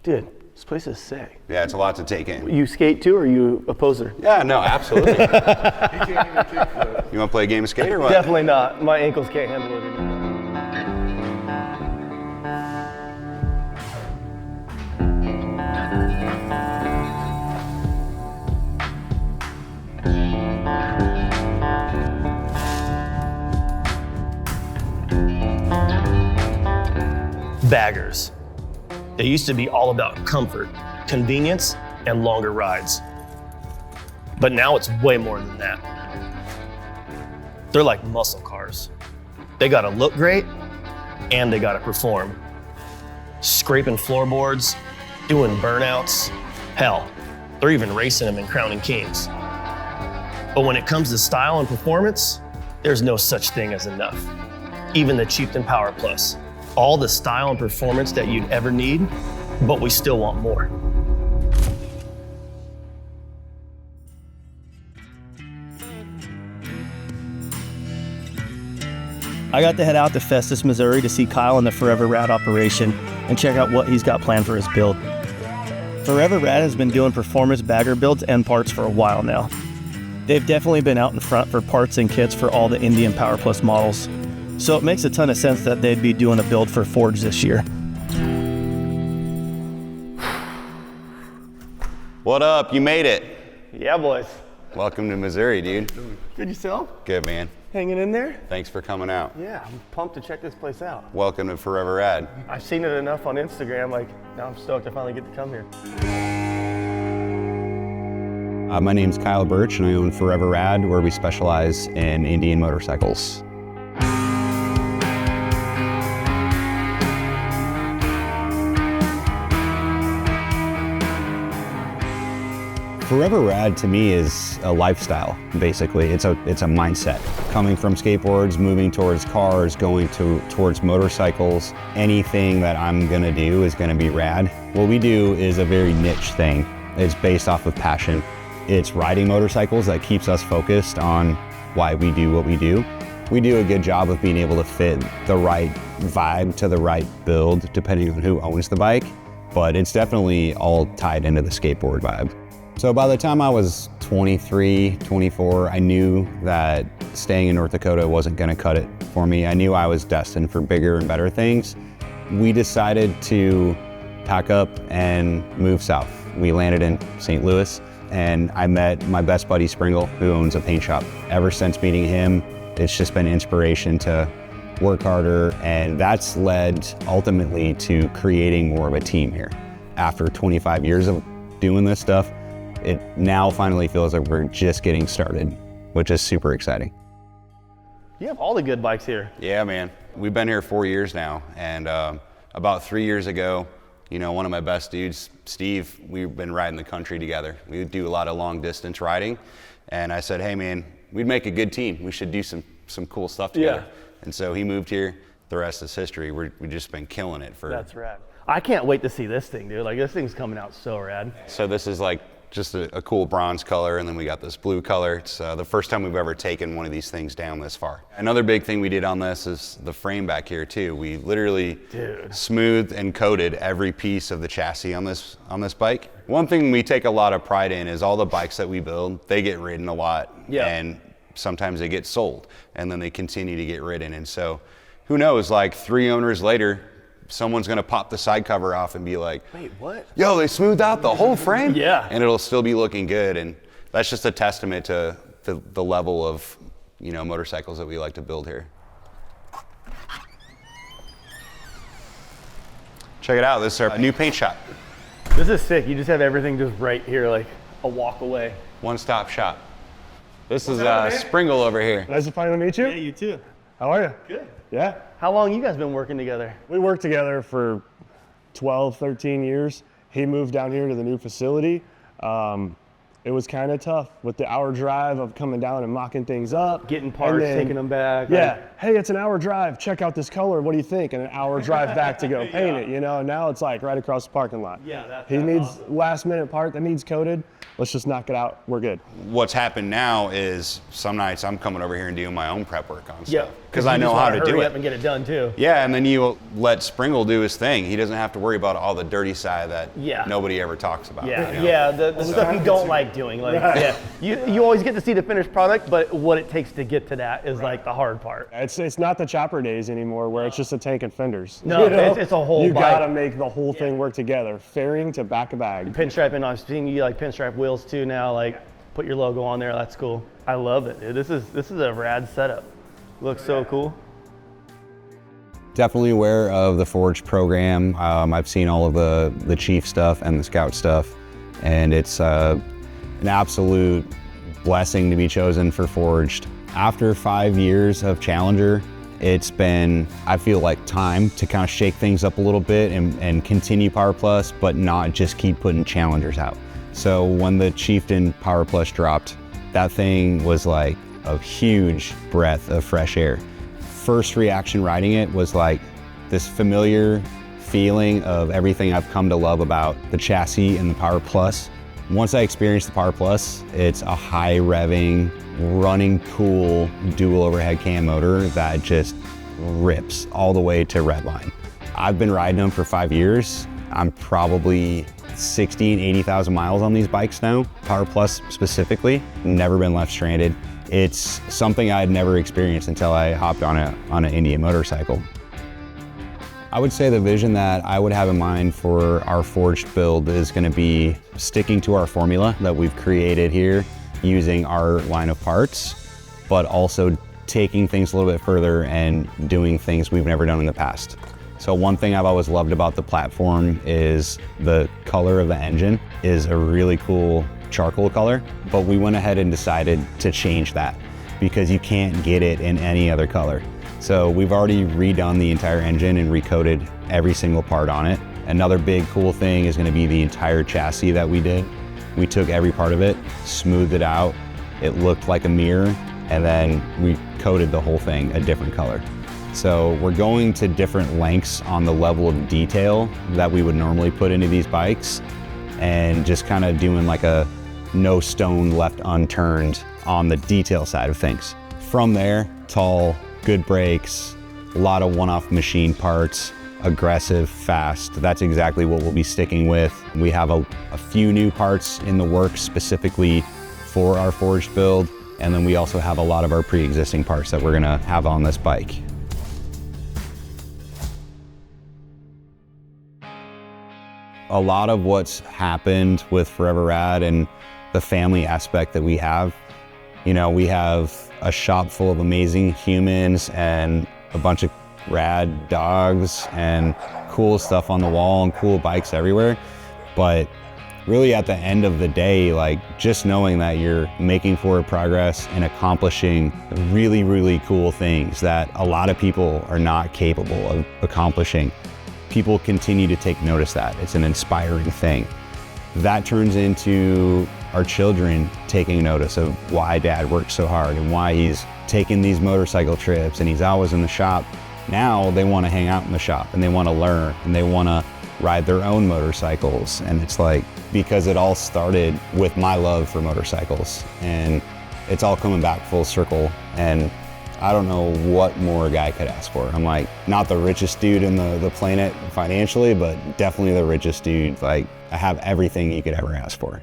Dude, this place is sick. Yeah, it's a lot to take in. You skate too, or are you a poser? Yeah, no, absolutely. You want to play a game of skate or what? Definitely not. My ankles can't handle it anymore. Baggers. They used to be all about comfort, convenience, and longer rides. But now it's way more than that. They're like muscle cars. They gotta look great, and they gotta perform. Scraping floorboards, doing burnouts, hell, they're even racing them in Crowning Kings. But when it comes to style and performance, there's no such thing as enough. Even the Chieftain Power Plus. All the style and performance that you'd ever need, but we still want more. I got to head out to Festus, Missouri to see Kyle in the Forever Rad operation and check out what he's got planned for his build. Forever Rad has been doing performance bagger builds and parts for a while now. They've definitely been out in front for parts and kits for all the Indian Power Plus models. So it makes a ton of sense that they'd be doing a build for Forge this year. What up? You made it. Yeah, boys. Welcome to Missouri, dude. Good yourself? Good, man. Hanging in there? Thanks for coming out. Yeah, I'm pumped to check this place out. Welcome to Forever Rad. I've seen it enough on Instagram, like, now I'm stoked I finally get to come here. My name's Kyle Birch, and I own Forever Rad, where we specialize in Indian motorcycles. Forever Rad to me is a lifestyle, basically. It's a mindset. Coming from skateboards, moving towards cars, going towards motorcycles, anything that I'm gonna do is gonna be rad. What we do is a very niche thing. It's based off of passion. It's riding motorcycles that keeps us focused on why we do what we do. We do a good job of being able to fit the right vibe to the right build, depending on who owns the bike, but it's definitely all tied into the skateboard vibe. So by the time I was 23, 24, I knew that staying in North Dakota wasn't gonna cut it for me. I knew I was destined for bigger and better things. We decided to pack up and move south. We landed in St. Louis, and I met my best buddy Springle, who owns a paint shop. Ever since meeting him, it's just been inspiration to work harder, and that's led ultimately to creating more of a team here. After 25 years of doing this stuff, it now finally feels like we're just getting started, which is super exciting. You have all the good bikes here. Yeah, man. We've been here 4 years now, and about 3 years ago, you know, one of my best dudes, Steve, we've been riding the country together. We do a lot of long distance riding, and I said, hey man, we'd make a good team. We should do some cool stuff together. Yeah. And so he moved here. The rest is history. We've just been killing it for. That's rad. I can't wait to see this thing, dude. Like, this thing's coming out so rad. So this is like just a cool bronze color, and then we got this blue color. It's the first time we've ever taken one of these things down this far. Another big thing we did on this is the frame back here too. We literally smoothed and coated every piece of the chassis on this bike. One thing we take a lot of pride in is all the bikes that we build, they get ridden a lot, and sometimes they get sold, and then they continue to get ridden. And so who knows, like 3 owners later, someone's gonna pop the side cover off and be like, wait, what? Yo, they smoothed out the whole frame? Yeah. And it'll still be looking good. And that's just a testament to the level of, you know, motorcycles that we like to build here. Check it out, this is our new paint shop. This is sick. You just have everything just right here, like a walk away. One-stop shop. This is Springle over here. Nice to finally meet you. Yeah, you too. How are you? Good. Yeah. How long you guys been working together? We worked together for 12, 13 years. He moved down here to the new facility. It was kind of tough with the hour drive of coming down and mocking things up. Getting parts, taking them back. Yeah. Like, hey, it's an hour drive. Check out this color. What do you think? And an hour drive back to go paint it, you know? And now it's like right across the parking lot. Yeah, He needs last minute part that needs coated. Let's just knock it out. We're good. What's happened now is some nights I'm coming over here and doing my own prep work on stuff. because I know how to do Hurry it. up and get it done too. Yeah, and then you let Springle do his thing. He doesn't have to worry about all the dirty side that nobody ever talks about. Yeah, you know? yeah, the stuff you don't like doing. Like, yeah, you always get to see the finished product, but what it takes to get to that is like the hard part. It's not the chopper days anymore where it's just a tank and fenders. No, it's a whole You bike. gotta make the whole thing work together, fairing to back of bag. Pinstriping, I've seen you like pinstripe wheels too now. Like, put your logo on there. That's cool. I love it, dude. This is a rad setup. Looks so cool. Definitely aware of the Forged program. I've seen all of the Chief stuff and the Scout stuff, and it's an absolute blessing to be chosen for Forged. After 5 years of Challenger, it's been, I feel like, time to kind of shake things up a little bit and continue Power Plus, but not just keep putting Challengers out. So when the Chieftain Power Plus dropped, that thing was like a huge breath of fresh air. First reaction riding it was like this familiar feeling of everything I've come to love about the chassis and the Power Plus. Once I experienced the Power Plus, it's a high revving, running cool dual overhead cam motor that just rips all the way to redline. I've been riding them for 5 years. I'm probably 60,000 and 80,000 miles on these bikes now. Power Plus specifically, never been left stranded. It's something I'd never experienced until I hopped on an Indian motorcycle. I would say the vision that I would have in mind for our Forged build is going to be sticking to our formula that we've created here, using our line of parts, but also taking things a little bit further and doing things we've never done in the past. So one thing I've always loved about the platform is the color of the engine is a really cool charcoal color, but we went ahead and decided to change that because you can't get it in any other color. So we've already redone the entire engine and recoated every single part on it. Another big cool thing is going to be the entire chassis that we did. We took every part of it, smoothed it out, it looked like a mirror, and then we coated the whole thing a different color. So we're going to different lengths on the level of detail that we would normally put into these bikes, and just kind of doing like a no stone left unturned on the detail side of things. From there, tall, good brakes, a lot of one-off machine parts, aggressive, fast. That's exactly what we'll be sticking with. We have a few new parts in the works specifically for our Forged build, and then we also have a lot of our pre-existing parts that we're gonna have on this bike. A lot of what's happened with Forever Rad and the family aspect that we have, you know, we have a shop full of amazing humans and a bunch of rad dogs and cool stuff on the wall and cool bikes everywhere. But really at the end of the day, like just knowing that you're making forward progress and accomplishing really, really cool things that a lot of people are not capable of accomplishing. People continue to take notice that. It's an inspiring thing. That turns into our children taking notice of why Dad works so hard and why he's taking these motorcycle trips and he's always in the shop. Now they want to hang out in the shop and they want to learn and they want to ride their own motorcycles. And it's like, because it all started with my love for motorcycles, and it's all coming back full circle. And I don't know what more a guy could ask for. I'm like, not the richest dude in the planet financially, but definitely the richest dude. Like, I have everything you could ever ask for.